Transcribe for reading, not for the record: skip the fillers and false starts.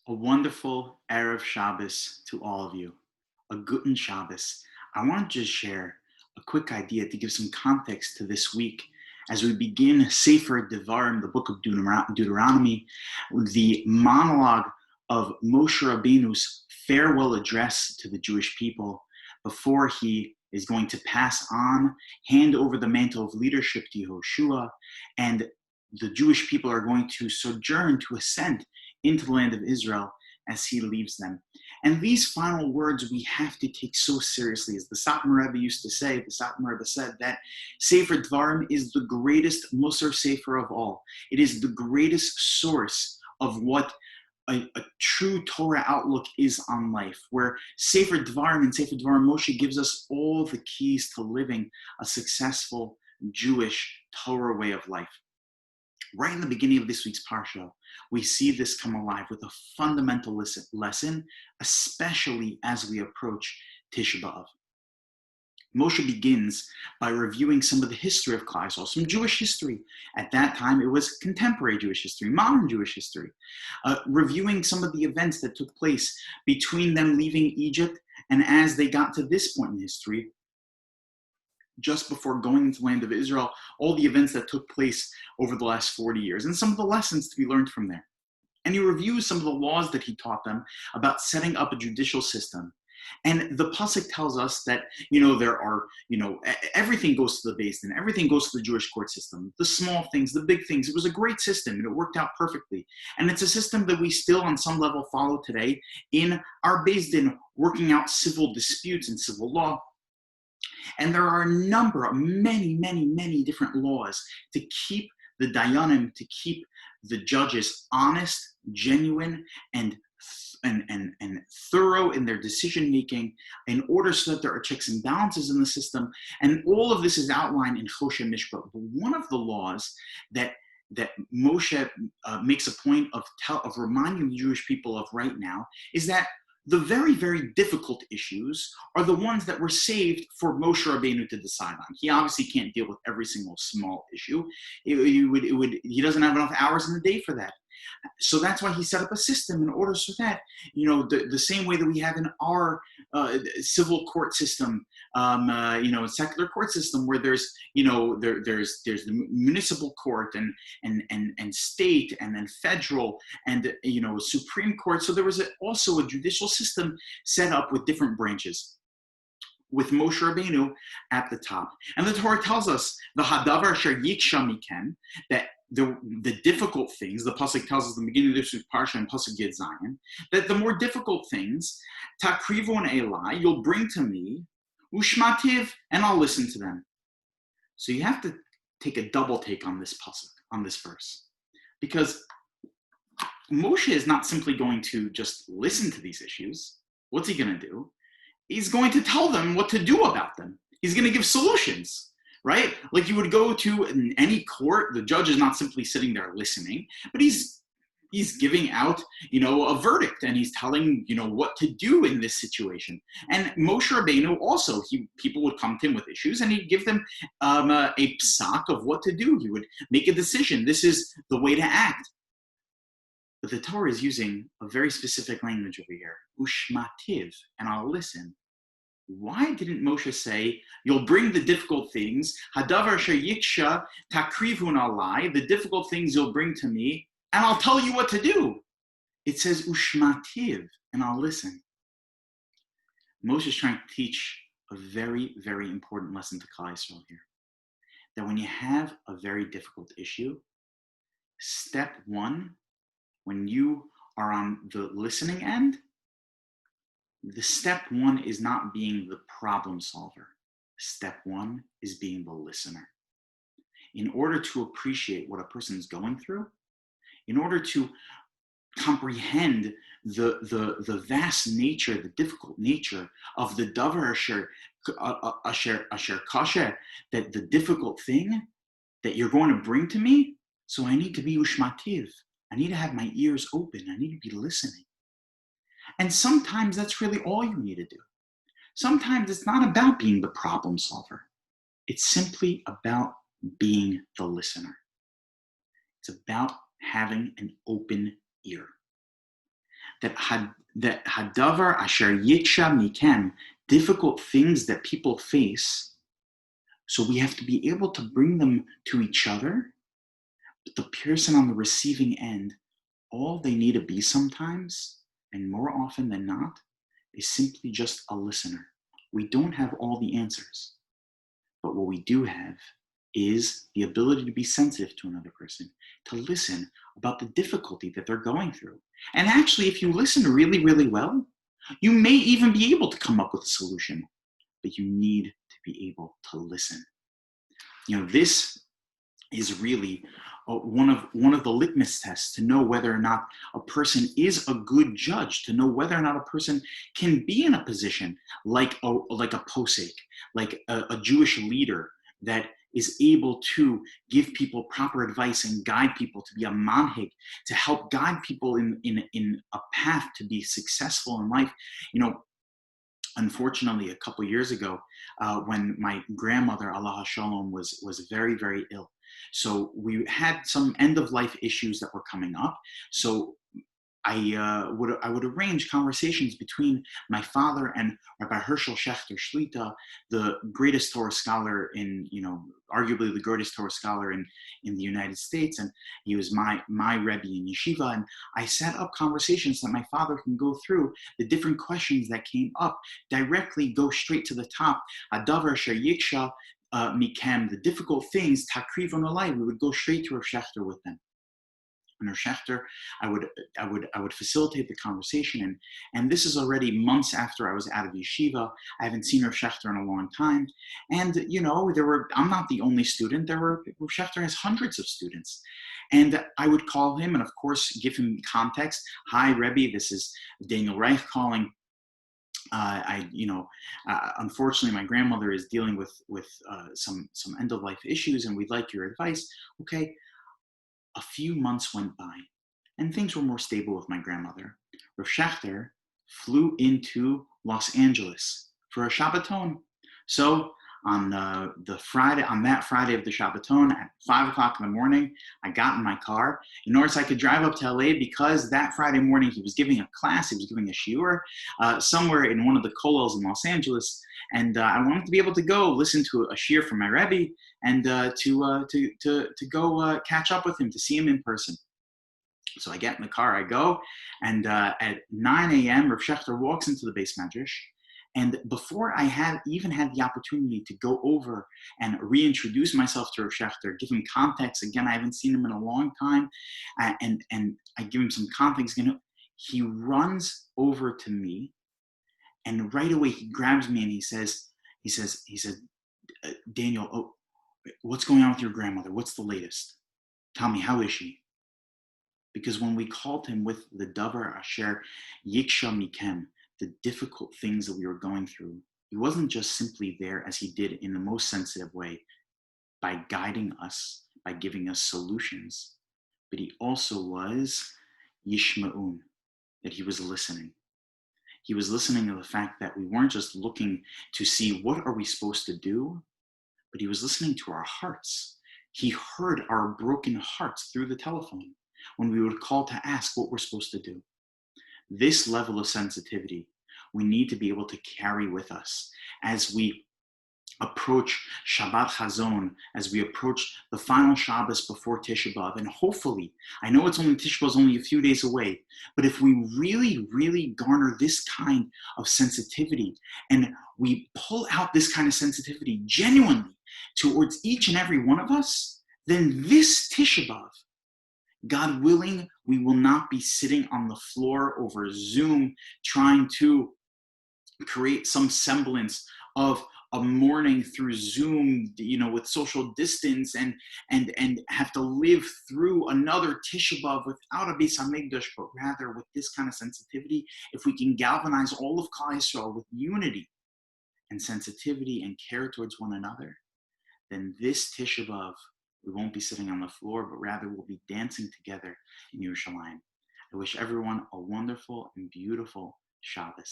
A wonderful Erev Shabbos to all of you. A Guten Shabbos. I want to just share a quick idea to give some context to this week as we begin Sefer Devarim, the book of Deuteronomy, the monologue of Moshe Rabbeinu's farewell address to the Jewish people before he is going to pass on, hand over the mantle of leadership to Yehoshua, and the Jewish people are going to sojourn, to ascend into the land of Israel as he leaves them. And these final words we have to take so seriously. As the Satmar Rebbe used to say, the Satmar Rebbe said that Sefer Devarim is the greatest Musar Sefer of all. It is the greatest source of what a true Torah outlook is on life, where Sefer Devarim and Sefer Devarim Moshe gives us all the keys to living a successful Jewish Torah way of life. Right in the beginning of this week's Parsha, we see this come alive with a fundamental lesson, especially as we approach Tisha B'Av. Moshe begins by reviewing some of the history of Klal Yisrael, some Jewish history. At that time, it was contemporary Jewish history, modern Jewish history, reviewing some of the events that took place between them leaving Egypt and as they got to this point in history, just before going into the land of Israel, all the events that took place over the last 40 years, and some of the lessons to be learned from there. And he reviews some of the laws that he taught them about setting up a judicial system. And the pasuk tells us that, there are, everything goes to the Beis Din, everything goes to the Jewish court system, the small things, the big things. It was a great system, and it worked out perfectly. And it's a system that we still, on some level, follow today in our Beis Din, working out civil disputes and civil law. And there are a number of many different laws to keep the Dayanim, to keep the judges honest, genuine, and thorough in their decision making, in order so that there are checks and balances in the system. And all of this is outlined in Choshe Mishpat. But one of the laws that Moshe makes a point of reminding the Jewish people of right now is that the very difficult issues are the ones that were saved for Moshe Rabbeinu to decide on. He obviously can't deal with every single small issue. He doesn't have enough hours in the day for that. So that's why he set up a system in order so that, the same way that we have in our civil court system, secular court system, where there's, there's the municipal court and state and then federal and, Supreme Court. So there was also a judicial system set up with different branches, with Moshe Rabbeinu at the top. And the Torah tells us, the hadavar asher yiksha mikem, that the difficult things, the pasuk tells us in the beginning of this parsha and pasuk Yud Zayin, that the more difficult things, takrivon elai, you'll bring to me, ushmativ, and I'll listen to them. So you have to take a double take on this pasuk, on this verse, because Moshe is not simply going to just listen to these issues. What's he going to do? He's going to tell them what to do about them. He's going to give solutions, right? Like you would go to any court, the judge is not simply sitting there listening, but he's giving out, a verdict, and he's telling, what to do in this situation. And Moshe Rabbeinu also, people would come to him with issues, and he'd give them a psak of what to do. He would make a decision. This is the way to act. But the Torah is using a very specific language over here, ushmativ, and I'll listen. Why didn't Moshe say, you'll bring the difficult things, hadavar sheyiksha takrivun alai, the difficult things you'll bring to me, and I'll tell you what to do? It says ushmativ, and I'll listen. Moshe is trying to teach a very important lesson to Klal Yisrael here. That when you have a very difficult issue, step one, when you are on the listening end, the step one is not being the problem solver. Step one is being the listener. In order to appreciate what a person is going through, in order to comprehend the vast nature, the difficult nature of the davar asher kasher, that the difficult thing that you're going to bring to me, so I need to be ushmativ. I need to have my ears open. I need to be listening. And sometimes that's really all you need to do. Sometimes it's not about being the problem solver. It's simply about being the listener. It's about having an open ear. that hadavar asher yiksha mikem, difficult things that people face. So we have to be able to bring them to each other. But the person on the receiving end, all they need to be sometimes, and more often than not, is simply just a listener. We don't have all the answers, but what we do have is the ability to be sensitive to another person, to listen about the difficulty that they're going through. And actually, if you listen really, really well, you may even be able to come up with a solution, but you need to be able to listen. This is really one of the litmus tests to know whether or not a person is a good judge, to know whether or not a person can be in a position like a posek, like a Jewish leader that is able to give people proper advice and guide people, to be a manhig, to help guide people in a path to be successful in life. Unfortunately, a couple years ago, when my grandmother, Allah Shalom, was very, very ill. So we had some end of life issues that were coming up. So I would arrange conversations between my father and Rabbi Herschel Schechter Shlita, the greatest Torah scholar arguably the greatest Torah scholar in the United States, and he was my Rebbe in yeshiva. And I set up conversations that my father can go through the different questions that came up, directly go straight to the top. Adavar Asher Yiksha Mikem, the difficult things, Takriv on Olai, we would go straight to Rav Schechter with them. And Rav Schechter, I would facilitate the conversation, and this is already months after I was out of yeshiva. I haven't seen Rav Schechter in a long time, and I'm not the only student. Rav Schechter has hundreds of students, and I would call him and of course give him context. Hi, Rebbe, this is Daniel Reich calling. Unfortunately, my grandmother is dealing with some end of life issues, and we'd like your advice. Okay. A few months went by, and things were more stable with my grandmother. Rav Schechter flew into Los Angeles for a Shabbaton. So on that Friday of the Shabbaton at 5 o'clock in the morning, I got in my car in order so I could drive up to LA, because that Friday morning he was giving a class, he was giving a shiur somewhere in one of the kollels in Los Angeles, and I wanted to be able to go listen to a shiur from my Rebbe and to go catch up with him, to see him in person. So I get in the car, I go, and at 9 a.m. Rav Schechter walks into the Beis Medrash. And before I even had the opportunity to go over and reintroduce myself to Rav Schechter, give him context, again, I haven't seen him in a long time, and I give him some context, he runs over to me, and right away he grabs me and he says, Daniel, what's going on with your grandmother? What's the latest? Tell me, how is she? Because when we called him with the davar asher yiksha mikem, the difficult things that we were going through, he wasn't just simply there as he did in the most sensitive way by guiding us, by giving us solutions, but he also was yishma'un, that he was listening. He was listening to the fact that we weren't just looking to see what are we supposed to do, but he was listening to our hearts. He heard our broken hearts through the telephone when we would call to ask what we're supposed to do. This level of sensitivity we need to be able to carry with us as we approach Shabbat Chazon, as we approach the final Shabbos before Tisha B'Av. And hopefully, I know Tisha B'Av is only a few days away, but if we really, really garner this kind of sensitivity and we pull out this kind of sensitivity genuinely towards each and every one of us, then this Tisha B'Av, God willing, we will not be sitting on the floor over Zoom trying to create some semblance of a morning through Zoom, with social distance, and have to live through another Tisha B'Av without a Beis Hamikdash, but rather with this kind of sensitivity. If we can galvanize all of Klal Yisrael with unity and sensitivity and care towards one another, then this Tisha B'Av, we won't be sitting on the floor, but rather we'll be dancing together in Yerushalayim. I wish everyone a wonderful and beautiful Shabbos.